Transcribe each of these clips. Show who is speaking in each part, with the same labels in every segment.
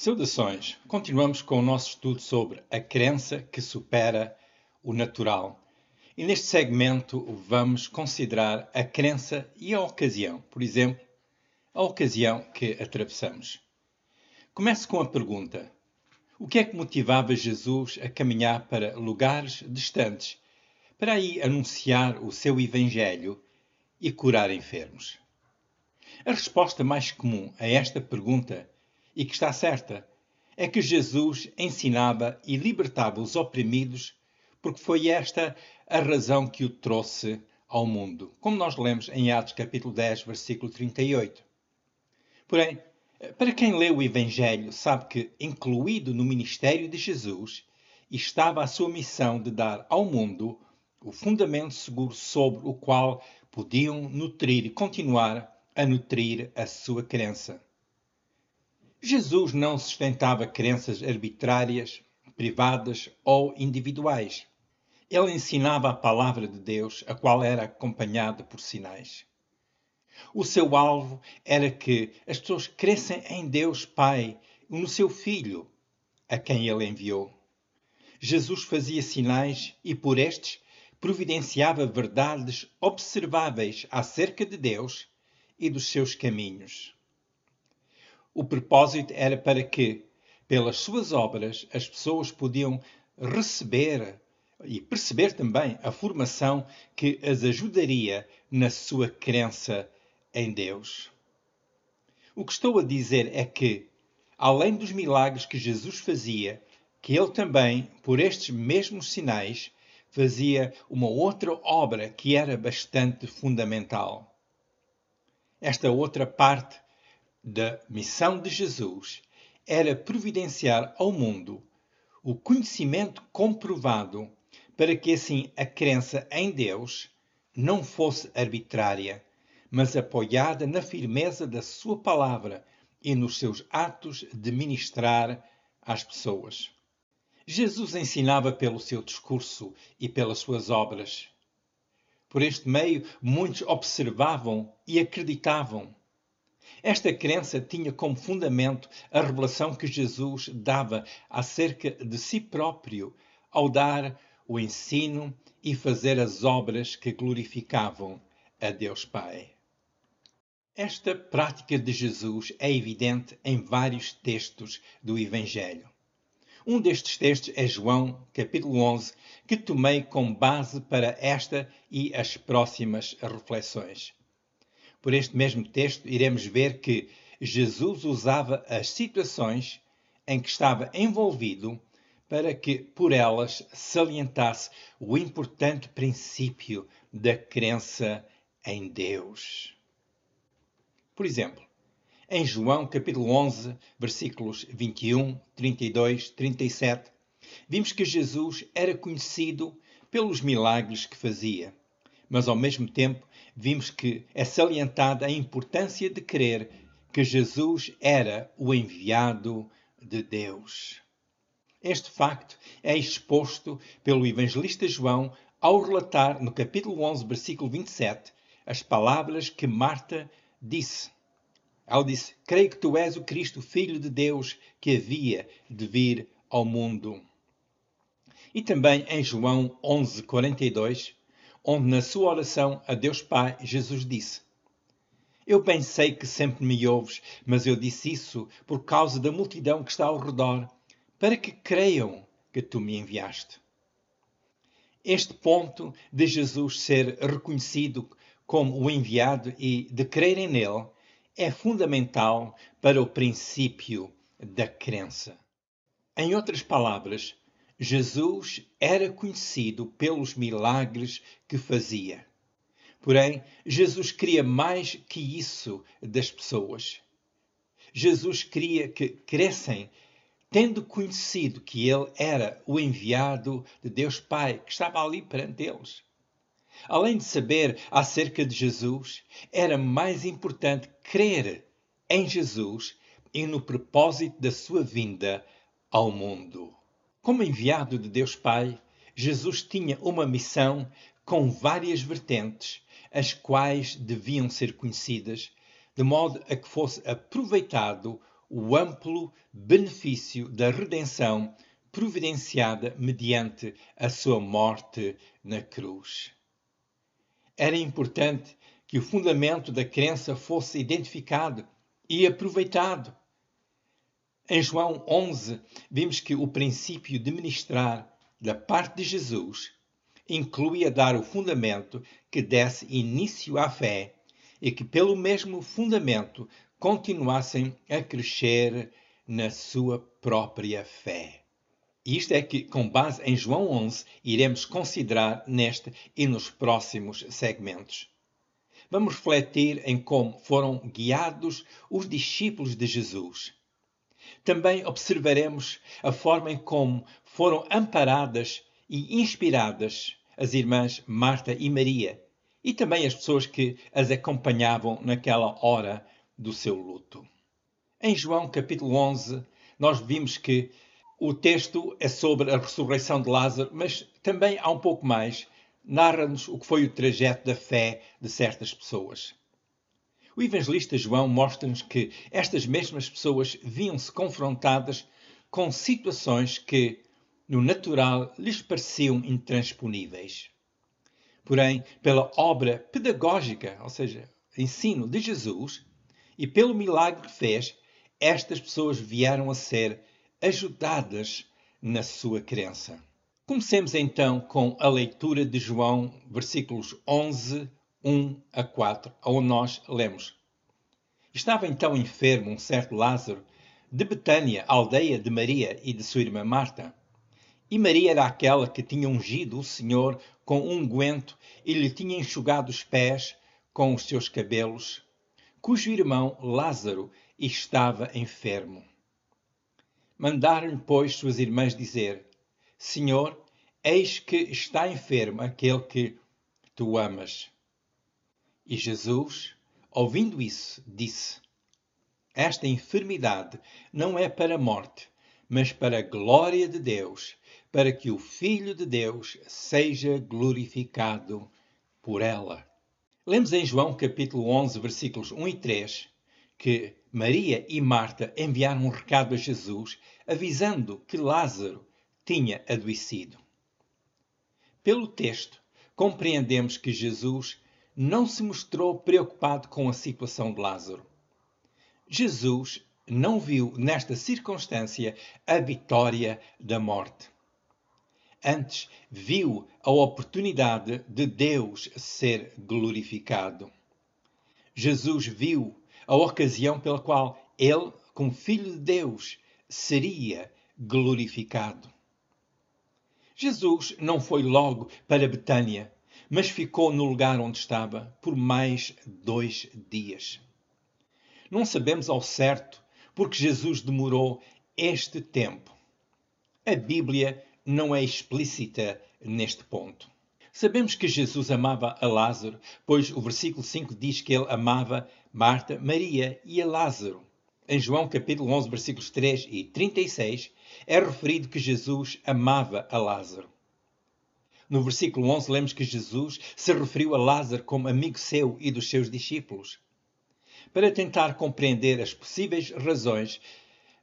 Speaker 1: Saudações! Continuamos com o nosso estudo sobre a crença que supera o natural. E neste segmento vamos considerar a crença e a ocasião. Por exemplo, a ocasião que atravessamos. Começo com a pergunta: o que é que motivava Jesus a caminhar para lugares distantes, para aí anunciar o seu Evangelho e curar enfermos? A resposta mais comum a esta pergunta, e que está certa, é que Jesus ensinava e libertava os oprimidos, porque foi esta a razão que o trouxe ao mundo, como nós lemos em Atos capítulo 10, versículo 38. Porém, para quem lê o Evangelho, sabe que, incluído no ministério de Jesus, estava a sua missão de dar ao mundo o fundamento seguro sobre o qual podiam nutrir e continuar a nutrir a sua crença. Jesus não sustentava crenças arbitrárias, privadas ou individuais. Ele ensinava a palavra de Deus, a qual era acompanhada por sinais. O seu alvo era que as pessoas crescem em Deus Pai e no seu Filho, a quem ele enviou. Jesus fazia sinais e, por estes, providenciava verdades observáveis acerca de Deus e dos seus caminhos. O propósito era para que, pelas suas obras, as pessoas podiam receber e perceber também a formação que as ajudaria na sua crença em Deus. O que estou a dizer é que, além dos milagres que Jesus fazia, que ele também, por estes mesmos sinais, fazia uma outra obra que era bastante fundamental. Esta outra parte da missão de Jesus era providenciar ao mundo o conhecimento comprovado para que assim a crença em Deus não fosse arbitrária, mas apoiada na firmeza da sua palavra e nos seus atos de ministrar às pessoas. Jesus ensinava pelo seu discurso e pelas suas obras. Por este meio, muitos observavam e acreditavam. Esta crença tinha como fundamento a revelação que Jesus dava acerca de si próprio ao dar o ensino e fazer as obras que glorificavam a Deus Pai. Esta prática de Jesus é evidente em vários textos do Evangelho. Um destes textos é João, capítulo 11, que tomei como base para esta e as próximas reflexões. Por este mesmo texto, iremos ver que Jesus usava as situações em que estava envolvido para que, por elas, salientasse o importante princípio da crença em Deus. Por exemplo, em João capítulo 11, versículos 21, 32, 37, vimos que Jesus era conhecido pelos milagres que fazia. Mas, ao mesmo tempo, vimos que é salientada a importância de crer que Jesus era o enviado de Deus. Este facto é exposto pelo evangelista João ao relatar no capítulo 11, versículo 27, as palavras que Marta disse. Ela disse: "Creio que tu és o Cristo, Filho de Deus, que havia de vir ao mundo." E também em João 11, 42, onde na sua oração a Deus Pai, Jesus disse: "Eu bem sei que sempre me ouves, mas eu disse isso por causa da multidão que está ao redor, para que creiam que tu me enviaste." Este ponto de Jesus ser reconhecido como o enviado e de crerem nele é fundamental para o princípio da crença. Em outras palavras, Jesus era conhecido pelos milagres que fazia. Porém, Jesus queria mais que isso das pessoas. Jesus queria que crescem, tendo conhecido que ele era o enviado de Deus Pai, que estava ali perante eles. Além de saber acerca de Jesus, era mais importante crer em Jesus e no propósito da sua vinda ao mundo. Como enviado de Deus Pai, Jesus tinha uma missão com várias vertentes, as quais deviam ser conhecidas, de modo a que fosse aproveitado o amplo benefício da redenção providenciada mediante a sua morte na cruz. Era importante que o fundamento da crença fosse identificado e aproveitado. Em João 11, vimos que o princípio de ministrar da parte de Jesus incluía dar o fundamento que desse início à fé e que, pelo mesmo fundamento, continuassem a crescer na sua própria fé. E isto é que, com base em João 11, iremos considerar neste e nos próximos segmentos. Vamos refletir em como foram guiados os discípulos de Jesus. Também observaremos a forma em como foram amparadas e inspiradas as irmãs Marta e Maria e também as pessoas que as acompanhavam naquela hora do seu luto. Em João capítulo 11, nós vimos que o texto é sobre a ressurreição de Lázaro, mas também há um pouco mais. Narra-nos o que foi o trajeto da fé de certas pessoas. O evangelista João mostra-nos que estas mesmas pessoas viam-se confrontadas com situações que, no natural, lhes pareciam intransponíveis. Porém, pela obra pedagógica, ou seja, ensino de Jesus, e pelo milagre que fez, estas pessoas vieram a ser ajudadas na sua crença. Comecemos então com a leitura de João, versículos 11, 1 a 4, onde nós lemos. Estava então enfermo um certo Lázaro, de Betânia, aldeia de Maria e de sua irmã Marta. E Maria era aquela que tinha ungido o Senhor com unguento e lhe tinha enxugado os pés com os seus cabelos, cujo irmão Lázaro estava enfermo. Mandaram-lhe, pois, suas irmãs dizer: Senhor, eis que está enfermo aquele que tu amas. E Jesus, ouvindo isso, disse: Esta enfermidade não é para a morte, mas para a glória de Deus, para que o Filho de Deus seja glorificado por ela. Lemos em João capítulo 11, versículos 1 e 3, que Maria e Marta enviaram um recado a Jesus, avisando que Lázaro tinha adoecido. Pelo texto, compreendemos que Jesus não se mostrou preocupado com a situação de Lázaro. Jesus não viu nesta circunstância a vitória da morte. Antes, viu a oportunidade de Deus ser glorificado. Jesus viu a ocasião pela qual ele, como Filho de Deus, seria glorificado. Jesus não foi logo para Betânia, mas ficou no lugar onde estava por mais 2 dias. Não sabemos ao certo porque Jesus demorou este tempo. A Bíblia não é explícita neste ponto. Sabemos que Jesus amava a Lázaro, pois o versículo 5 diz que ele amava Marta, Maria e a Lázaro. Em João capítulo 11, versículos 3 e 36, é referido que Jesus amava a Lázaro. No versículo 11, lemos que Jesus se referiu a Lázaro como amigo seu e dos seus discípulos. Para tentar compreender as possíveis razões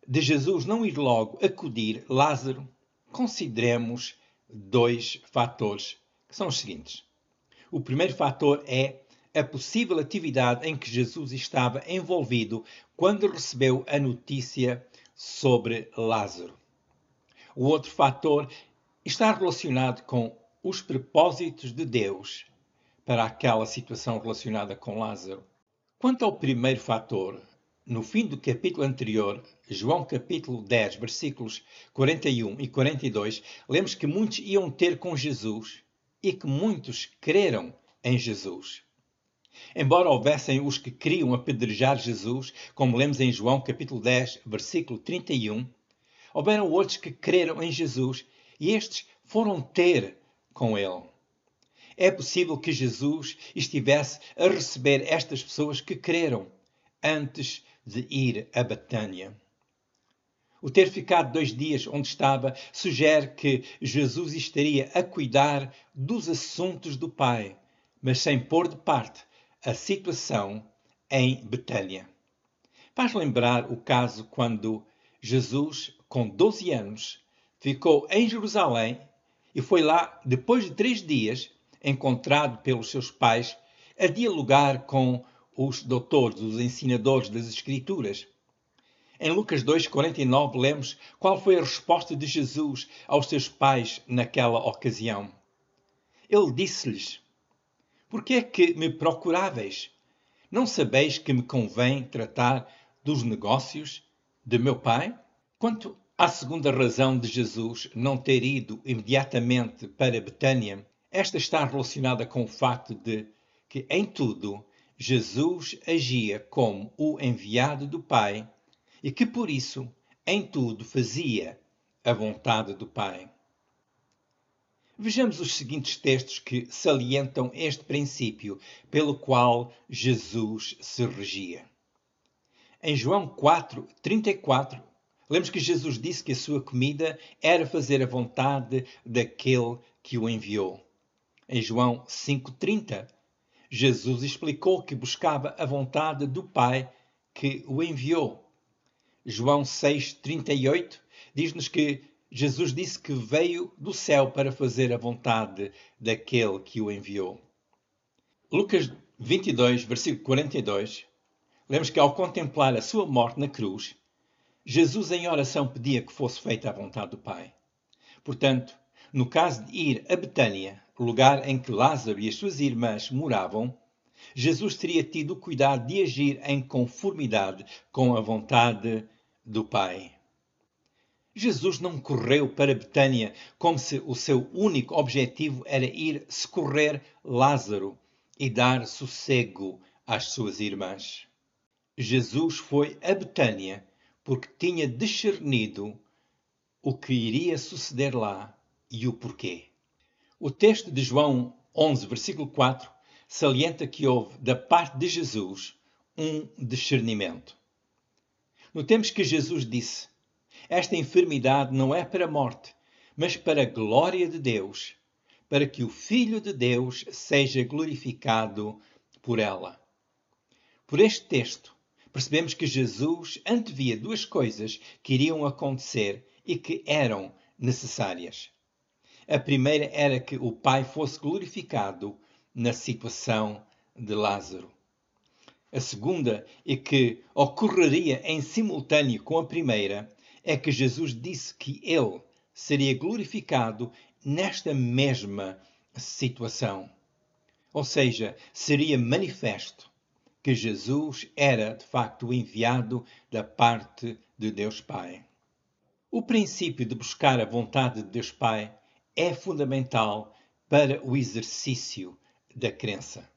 Speaker 1: de Jesus não ir logo acudir Lázaro, consideremos 2 fatores, que são os seguintes. O primeiro fator é a possível atividade em que Jesus estava envolvido quando recebeu a notícia sobre Lázaro. O outro fator está relacionado com os propósitos de Deus para aquela situação relacionada com Lázaro. Quanto ao primeiro fator, no fim do capítulo anterior, João capítulo 10, versículos 41 e 42, lemos que muitos iam ter com Jesus e que muitos creram em Jesus. Embora houvessem os que queriam apedrejar Jesus, como lemos em João capítulo 10, versículo 31, houveram outros que creram em Jesus e estes foram ter com ele. É possível que Jesus estivesse a receber estas pessoas que creram antes de ir a Betânia. O ter ficado 2 dias onde estava sugere que Jesus estaria a cuidar dos assuntos do Pai, mas sem pôr de parte a situação em Betânia. Faz lembrar o caso quando Jesus, com 12 anos, ficou em Jerusalém e foi lá, depois de 3 dias, encontrado pelos seus pais, a dialogar com os doutores, os ensinadores das Escrituras. Em Lucas 2,49 lemos qual foi a resposta de Jesus aos seus pais naquela ocasião. Ele disse-lhes: Por que é que me procuráveis? Não sabeis que me convém tratar dos negócios de meu pai? Quanto à segunda razão de Jesus não ter ido imediatamente para Betânia, esta está relacionada com o facto de que, em tudo, Jesus agia como o enviado do Pai e que, por isso, em tudo fazia a vontade do Pai. Vejamos os seguintes textos que salientam este princípio pelo qual Jesus se regia. Em João 4:34, lemos que Jesus disse que a sua comida era fazer a vontade daquele que o enviou. Em João 5:30, Jesus explicou que buscava a vontade do Pai que o enviou. João 6:38 diz-nos que Jesus disse que veio do céu para fazer a vontade daquele que o enviou. Lucas 22, versículo 42, lemos que ao contemplar a sua morte na cruz, Jesus em oração pedia que fosse feita a vontade do Pai. Portanto, no caso de ir a Betânia, lugar em que Lázaro e as suas irmãs moravam, Jesus teria tido o cuidado de agir em conformidade com a vontade do Pai. Jesus não correu para Betânia como se o seu único objetivo era ir socorrer Lázaro e dar sossego às suas irmãs. Jesus foi a Betânia porque tinha discernido o que iria suceder lá e o porquê. O texto de João 11, versículo 4, salienta que houve, da parte de Jesus, um discernimento. Notemos que Jesus disse: Esta enfermidade não é para a morte, mas para a glória de Deus, para que o Filho de Deus seja glorificado por ela. Por este texto, percebemos que Jesus antevia duas coisas que iriam acontecer e que eram necessárias. A primeira era que o Pai fosse glorificado na situação de Lázaro. A segunda, e que ocorreria em simultâneo com a primeira, é que Jesus disse que ele seria glorificado nesta mesma situação. Ou seja, seria manifesto que Jesus era, de facto, o enviado da parte de Deus Pai. O princípio de buscar a vontade de Deus Pai é fundamental para o exercício da crença.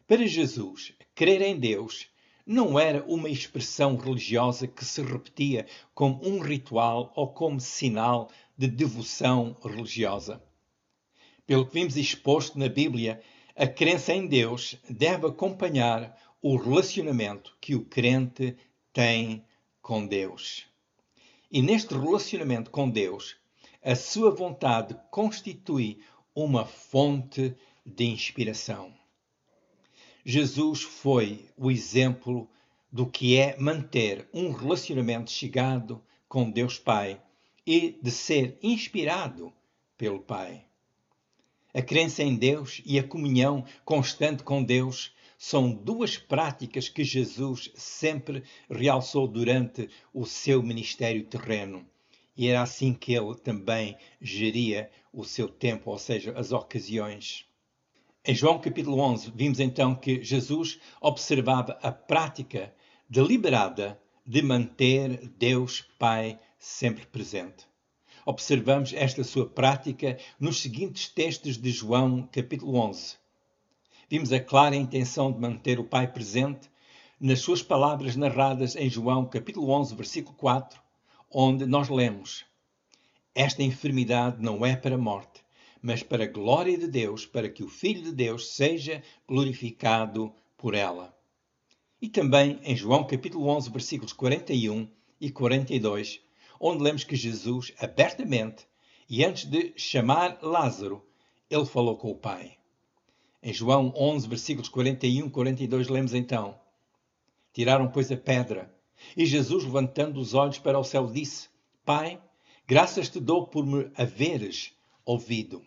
Speaker 1: Para Jesus, crer em Deus não era uma expressão religiosa que se repetia como um ritual ou como sinal de devoção religiosa. Pelo que vimos exposto na Bíblia, a crença em Deus deve acompanhar o relacionamento que o crente tem com Deus. E neste relacionamento com Deus, a sua vontade constitui uma fonte de inspiração. Jesus foi o exemplo do que é manter um relacionamento chegado com Deus Pai e de ser inspirado pelo Pai. A crença em Deus e a comunhão constante com Deus são duas práticas que Jesus sempre realçou durante o seu ministério terreno. E era assim que ele também geria o seu tempo, ou seja, as ocasiões. Em João capítulo 11, vimos então que Jesus observava a prática deliberada de manter Deus Pai sempre presente. Observamos esta sua prática nos seguintes textos de João capítulo 11. Vimos a clara intenção de manter o Pai presente nas suas palavras narradas em João capítulo 11, versículo 4, onde nós lemos: Esta enfermidade não é para a morte, mas para a glória de Deus, para que o Filho de Deus seja glorificado por ela. E também em João capítulo 11, versículos 41 e 42, onde lemos que Jesus, abertamente, e antes de chamar Lázaro, ele falou com o Pai. Em João 11, versículos 41 e 42, lemos então: Tiraram, pois, a pedra. E Jesus, levantando os olhos para o céu, disse: Pai, graças te dou por me haveres ouvido.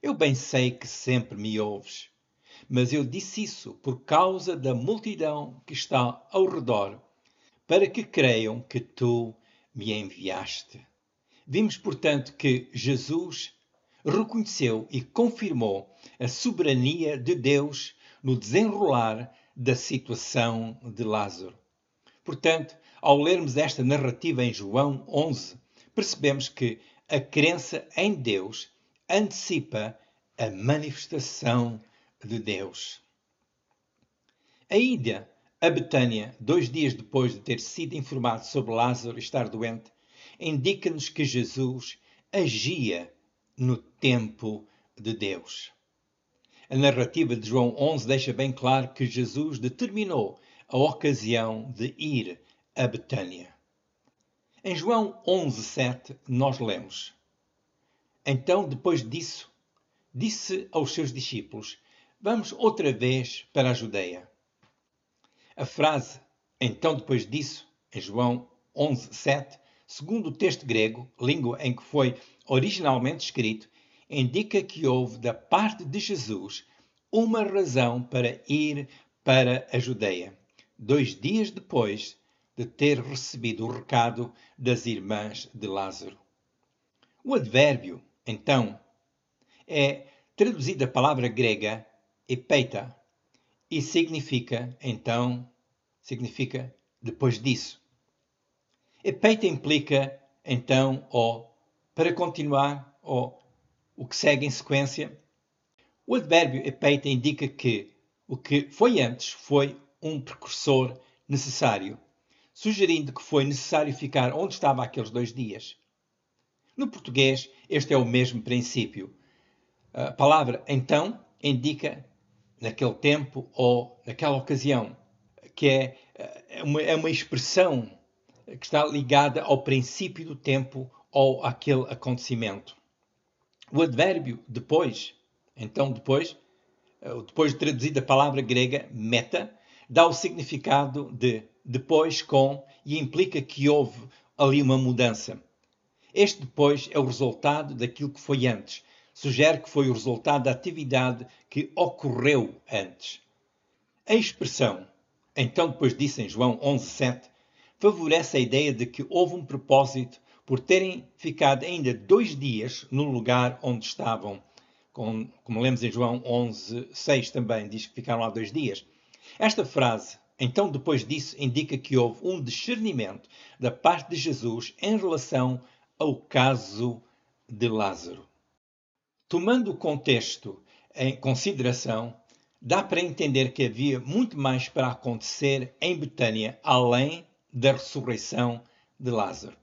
Speaker 1: Eu bem sei que sempre me ouves, mas eu disse isso por causa da multidão que está ao redor, para que creiam que tu me enviaste. Vimos, portanto, que Jesus reconheceu e confirmou a soberania de Deus no desenrolar da situação de Lázaro. Portanto, ao lermos esta narrativa em João 11, percebemos que a crença em Deus antecipa a manifestação de Deus. A ida a Betânia, 2 dias depois de ter sido informado sobre Lázaro estar doente, indica-nos que Jesus agia no tempo de Deus. A narrativa de João 11 deixa bem claro que Jesus determinou a ocasião de ir a Betânia. Em João 11:7 nós lemos: Então, depois disso, disse aos seus discípulos: Vamos outra vez para a Judeia. A frase "então depois disso", em João 11:7, segundo o texto grego, língua em que foi originalmente escrito, indica que houve da parte de Jesus uma razão para ir para a Judeia, 2 dias depois de ter recebido o recado das irmãs de Lázaro. O advérbio, então, é traduzido da palavra grega epeita e significa depois disso. Epeita implica então ou para continuar ou o que segue em sequência. O advérbio epeita indica que o que foi antes foi um precursor necessário, sugerindo que foi necessário ficar onde estava aqueles 2 dias. No português, este é o mesmo princípio. A palavra então indica naquele tempo ou naquela ocasião, que é uma expressão que está ligada ao princípio do tempo ou àquele acontecimento. O advérbio depois, então depois de traduzir a palavra grega meta, dá o significado de depois com e implica que houve ali uma mudança. Este depois é o resultado daquilo que foi antes. Sugere que foi o resultado da atividade que ocorreu antes. A expressão, então depois disso em João 11:7, favorece a ideia de que houve um propósito por terem ficado ainda 2 dias no lugar onde estavam. Como lemos em João 11:6 também, diz que ficaram lá 2 dias. Esta frase, então depois disso, indica que houve um discernimento da parte de Jesus em relação ao caso de Lázaro. Tomando o contexto em consideração, dá para entender que havia muito mais para acontecer em Betânia além da ressurreição de Lázaro.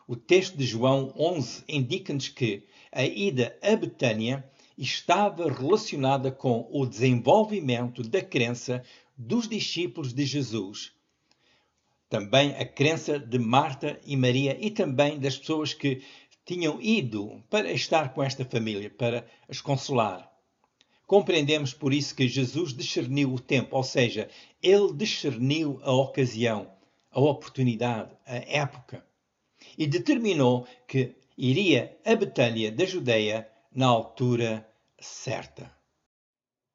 Speaker 1: O texto de João 11 indica-nos que a ida a Betânia estava relacionada com o desenvolvimento da crença dos discípulos de Jesus. Também a crença de Marta e Maria e também das pessoas que tinham ido para estar com esta família, para as consolar. Compreendemos por isso que Jesus discerniu o tempo, ou seja, ele discerniu a ocasião, a oportunidade, a época, e determinou que iria a Betânia da Judeia na altura certa.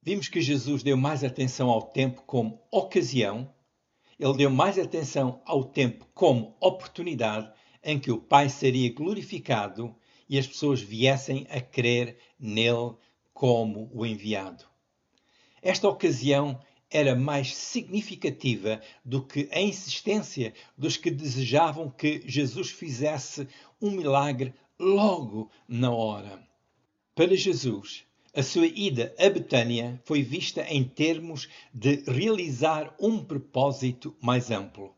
Speaker 1: Vimos que Jesus deu mais atenção ao tempo como ocasião, ele deu mais atenção ao tempo como oportunidade em que o Pai seria glorificado e as pessoas viessem a crer nele como o enviado. Esta ocasião era mais significativa do que a insistência dos que desejavam que Jesus fizesse um milagre logo na hora. Para Jesus, a sua ida a Betânia foi vista em termos de realizar um propósito mais amplo.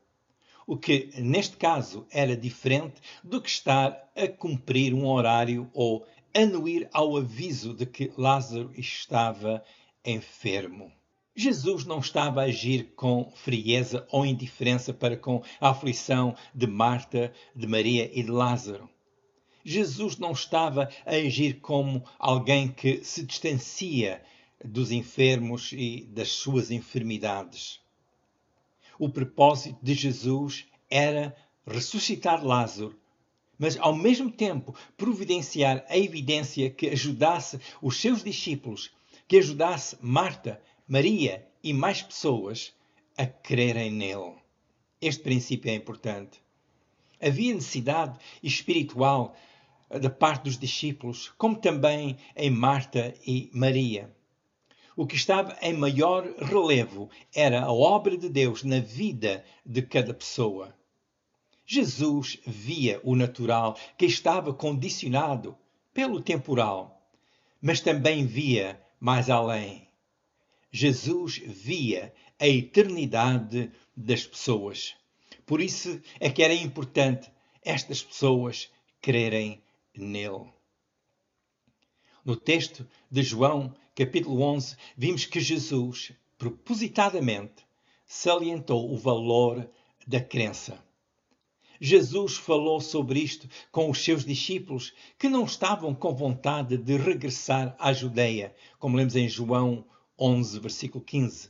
Speaker 1: O que, neste caso, era diferente do que estar a cumprir um horário ou anuir ao aviso de que Lázaro estava enfermo. Jesus não estava a agir com frieza ou indiferença para com a aflição de Marta, de Maria e de Lázaro. Jesus não estava a agir como alguém que se distancia dos enfermos e das suas enfermidades. O propósito de Jesus era ressuscitar Lázaro, mas ao mesmo tempo providenciar a evidência que ajudasse os seus discípulos, que ajudasse Marta, Maria e mais pessoas a crerem nele. Este princípio é importante. Havia necessidade espiritual da parte dos discípulos, como também em Marta e Maria. O que estava em maior relevo era a obra de Deus na vida de cada pessoa. Jesus via o natural, que estava condicionado pelo temporal, mas também via mais além. Jesus via a eternidade das pessoas. Por isso é que era importante estas pessoas crerem nele. No texto de João, capítulo 11, vimos que Jesus, propositadamente, salientou o valor da crença. Jesus falou sobre isto com os seus discípulos que não estavam com vontade de regressar à Judeia, como lemos em João 11, versículo 15.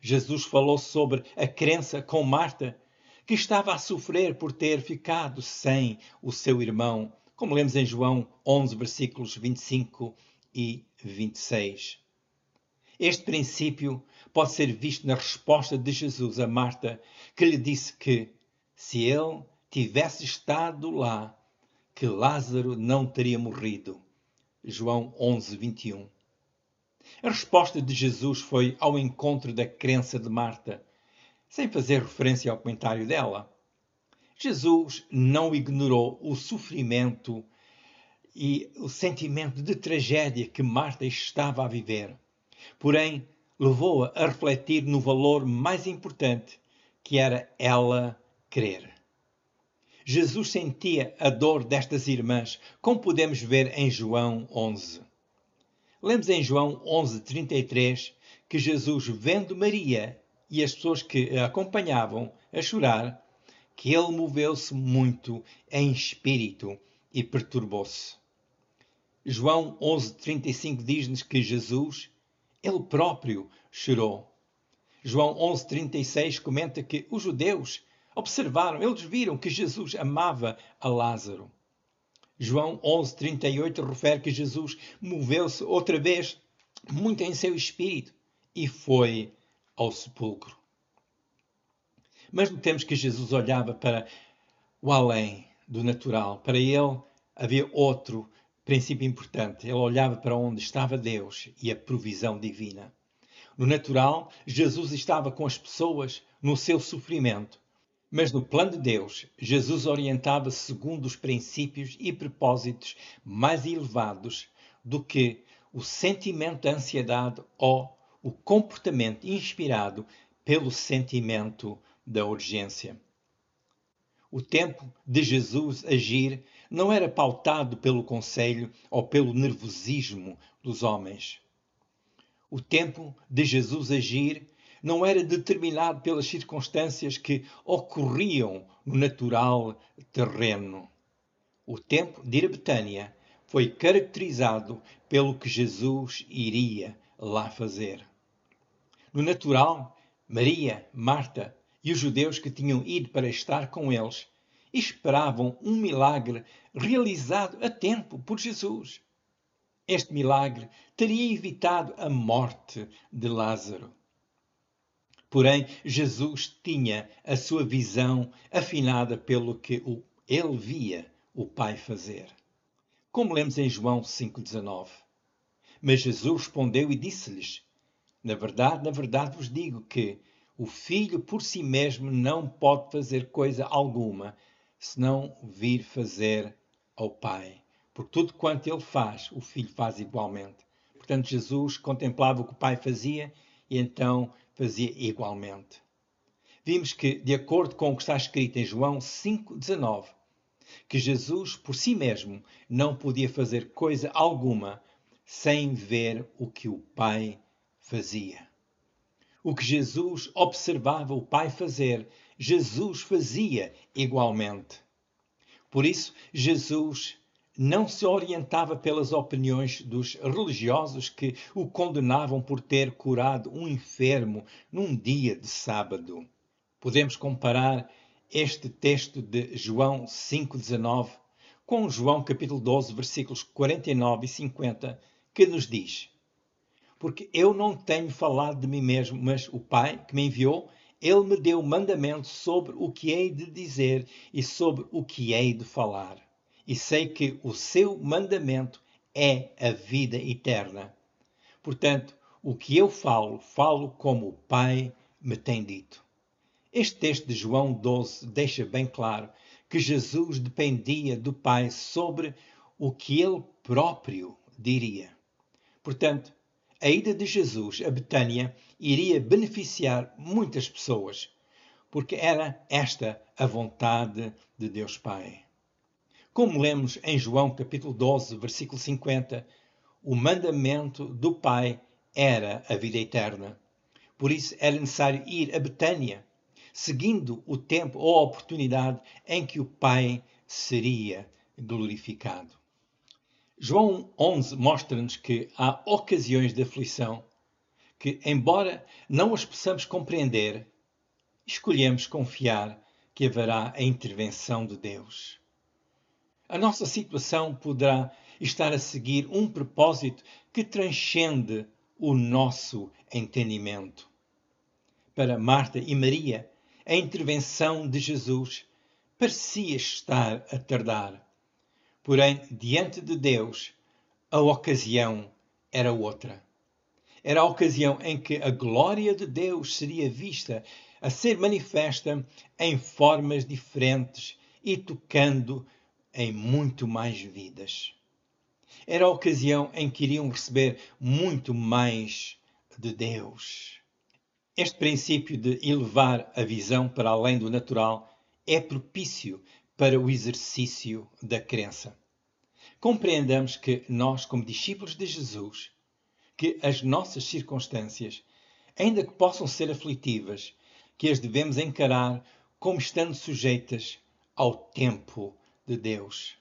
Speaker 1: Jesus falou sobre a crença com Marta, que estava a sofrer por ter ficado sem o seu irmão, como lemos em João 11, versículos 25 e 26. Este princípio pode ser visto na resposta de Jesus a Marta, que lhe disse que, se ele tivesse estado lá, que Lázaro não teria morrido. João 11, 21. A resposta de Jesus foi ao encontro da crença de Marta, sem fazer referência ao comentário dela. Jesus não ignorou o sofrimento e o sentimento de tragédia que Marta estava a viver. Porém, levou-a a refletir no valor mais importante, que era ela crer. Jesus sentia a dor destas irmãs, como podemos ver em João 11. Lemos em João 11:33 que Jesus, vendo Maria e as pessoas que a acompanhavam a chorar, que ele moveu-se muito em espírito e perturbou-se. João 11:35 diz-nos que Jesus, ele próprio, chorou. João 11:36 comenta que os judeus observaram, eles viram que Jesus amava a Lázaro. João 11:38 refere que Jesus moveu-se outra vez muito em seu espírito e foi ao sepulcro. Mas notemos que Jesus olhava para o além do natural. Para ele havia outro princípio importante. Ele olhava para onde estava Deus e a provisão divina. No natural, Jesus estava com as pessoas no seu sofrimento. Mas no plano de Deus, Jesus orientava-se segundo os princípios e propósitos mais elevados do que o sentimento de ansiedade ou o comportamento inspirado pelo sentimento da urgência. O tempo de Jesus agir não era pautado pelo conselho ou pelo nervosismo dos homens. O tempo de Jesus agir não era determinado pelas circunstâncias que ocorriam no natural terreno. O tempo de ir a Betânia foi caracterizado pelo que Jesus iria lá fazer. No natural, Maria, Marta e os judeus que tinham ido para estar com eles esperavam um milagre realizado a tempo por Jesus. Este milagre teria evitado a morte de Lázaro. Porém, Jesus tinha a sua visão afinada pelo que ele via o Pai fazer. Como lemos em João 5,19. Mas Jesus respondeu e disse-lhes: na verdade vos digo que o Filho por si mesmo não pode fazer coisa alguma, senão vir fazer ao Pai. Porque tudo quanto ele faz, o Filho faz igualmente. Portanto, Jesus contemplava o que o Pai fazia e então fazia igualmente. Vimos que, de acordo com o que está escrito em João 5,19, que Jesus por si mesmo não podia fazer coisa alguma sem ver o que o Pai fazia. O que Jesus observava o Pai fazer, Jesus fazia igualmente. Por isso, Jesus não se orientava pelas opiniões dos religiosos que o condenavam por ter curado um enfermo num dia de sábado. Podemos comparar este texto de João 5,19 com João capítulo 12, versículos 49 e 50, que nos diz: Porque eu não tenho falado de mim mesmo, mas o Pai que me enviou, ele me deu mandamento sobre o que hei de dizer e sobre o que hei de falar. E sei que o seu mandamento é a vida eterna. Portanto, o que eu falo, falo como o Pai me tem dito. Este texto de João 12 deixa bem claro que Jesus dependia do Pai sobre o que ele próprio diria. Portanto, a ida de Jesus a Betânia iria beneficiar muitas pessoas, porque era esta a vontade de Deus Pai. Como lemos em João capítulo 12, versículo 50, o mandamento do Pai era a vida eterna. Por isso era necessário ir a Betânia, seguindo o tempo ou a oportunidade em que o Pai seria glorificado. João 11 mostra-nos que há ocasiões de aflição que, embora não as possamos compreender, escolhemos confiar que haverá a intervenção de Deus. A nossa situação poderá estar a seguir um propósito que transcende o nosso entendimento. Para Marta e Maria, a intervenção de Jesus parecia estar a tardar. Porém, diante de Deus, a ocasião era outra. Era a ocasião em que a glória de Deus seria vista a ser manifesta em formas diferentes e tocando em muito mais vidas. Era a ocasião em que iriam receber muito mais de Deus. Este princípio de elevar a visão para além do natural é propício para o exercício da crença. Compreendamos que nós, como discípulos de Jesus, que as nossas circunstâncias, ainda que possam ser aflitivas, que as devemos encarar como estando sujeitas ao tempo de Deus.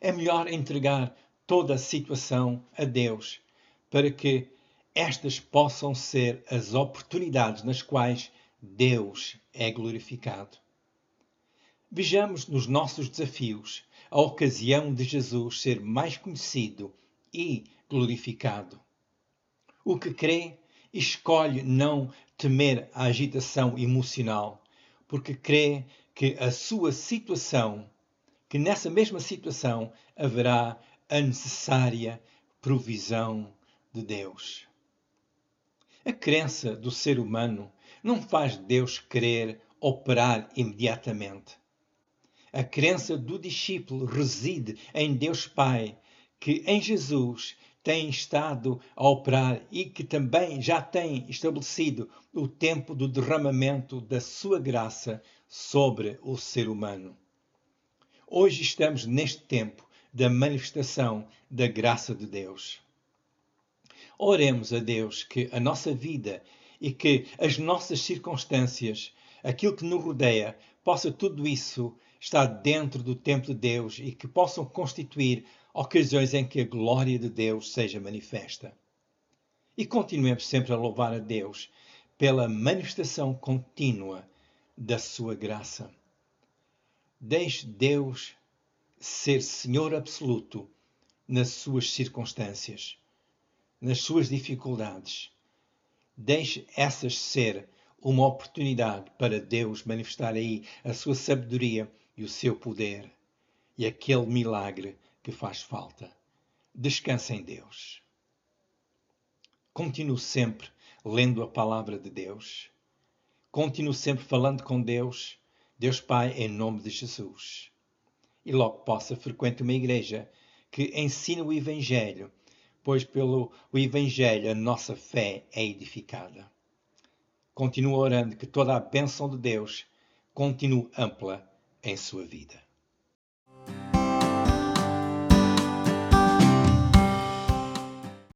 Speaker 1: É melhor entregar toda a situação a Deus para que estas possam ser as oportunidades nas quais Deus é glorificado. Vejamos nos nossos desafios a ocasião de Jesus ser mais conhecido e glorificado. O que crê escolhe não temer a agitação emocional, porque crê que a sua situação, que nessa mesma situação haverá a necessária provisão de Deus. A crença do ser humano não faz Deus querer operar imediatamente. A crença do discípulo reside em Deus Pai, que em Jesus tem estado a operar e que também já tem estabelecido o tempo do derramamento da sua graça sobre o ser humano. Hoje estamos neste tempo da manifestação da graça de Deus. Oremos a Deus que a nossa vida e que as nossas circunstâncias, aquilo que nos rodeia, possa tudo isso estar dentro do tempo de Deus e que possam constituir ocasiões em que a glória de Deus seja manifesta. E continuemos sempre a louvar a Deus pela manifestação contínua da sua graça. Deixe Deus ser Senhor absoluto nas suas circunstâncias, nas suas dificuldades. Deixe essas ser uma oportunidade para Deus manifestar aí a sua sabedoria e o seu poder e aquele milagre que faz falta. Descanse em Deus. Continue sempre lendo a palavra de Deus. Continue sempre falando com Deus, Deus Pai, em nome de Jesus. E logo possa frequentar uma igreja que ensina o Evangelho, pois pelo Evangelho a nossa fé é edificada. Continue orando que toda a bênção de Deus continue ampla em sua vida.